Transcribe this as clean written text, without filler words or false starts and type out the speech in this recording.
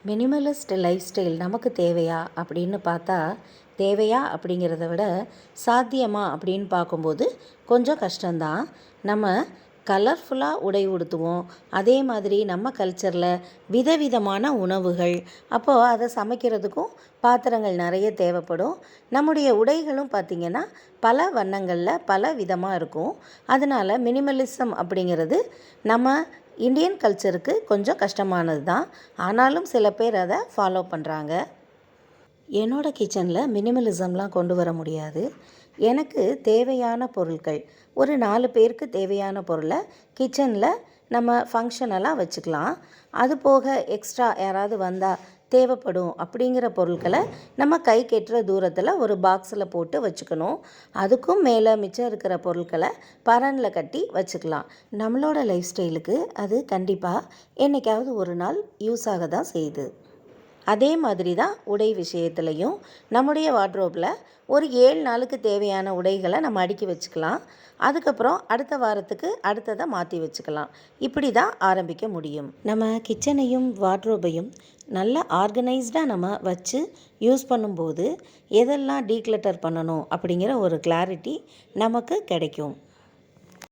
Minimalist life style நமக்கு தேவையா அப்படின்னு பார்த்தா, தேவையா அப்படிங்கிறத விட சாத்தியமா அப்படின்னு பார்க்கும்போது கொஞ்சம் கஷ்டம்தான். நம்ம கலர்ஃபுல்லாக உடை உடுத்துவோம். அதே மாதிரி நம்ம கல்ச்சரில் விதவிதமான உணவுகள், அப்போது அதை சமைக்கிறதுக்கும் பாத்திரங்கள் நிறைய தேவைப்படும். நம்முடைய உடைகளும் பார்த்திங்கன்னா பல வண்ணங்களில் பல விதமாக இருக்கும். அதனால் மினிமலிசம் அப்படிங்கிறது நம்ம இந்தியன் கல்ச்சருக்கு கொஞ்சம் கஷ்டமானது தான். ஆனாலும் சில பேர் அதை ஃபாலோ பண்ணுறாங்க. என்னோடய கிச்சனில் மினிமலிசம்லாம் கொண்டு வர முடியாது. எனக்கு தேவையான பொருட்கள், ஒரு 4 பேருக்கு தேவையான பொருளை கிச்சனில் நம்ம ஃபங்க்ஷனெல்லாம் வச்சுக்கலாம். அது போக எக்ஸ்ட்ரா யாராவது வந்தால் தேவைப்படும் அப்படிங்கிற பொருட்களை நம்ம கை கெட்டுற தூரத்தில் ஒரு பாக்ஸில் போட்டு வச்சுக்கணும். அதுக்கும் மேலே மிச்சம் இருக்கிற பொருட்களை பரனில் கட்டி வச்சுக்கலாம். நம்மளோட லைஃப் ஸ்டைலுக்கு அது கண்டிப்பாக என்றைக்காவது ஒரு நாள் யூஸ் ஆக தான் செய்யுது. அதே மாதிரி தான் உடை விஷயத்துலையும் நம்முடைய வார்ட்ரோப்பில் ஒரு 7 நாளுக்கு தேவையான உடைகளை நம்ம அடுக்கி வச்சுக்கலாம். அதுக்கப்புறம் அடுத்த வாரத்துக்கு அடுத்ததை மாற்றி வச்சுக்கலாம். இப்படி தான் ஆரம்பிக்க முடியும். நம்ம கிச்சனையும் வார்ட்ரோப்பையும் நல்லா ஆர்கனைஸ்டாக நம்ம வச்சு யூஸ் பண்ணும்போது எதெல்லாம் டீக்ளட்டர் பண்ணணும் அப்படிங்கிற ஒரு கிளாரிட்டி நமக்கு கிடைக்கும்.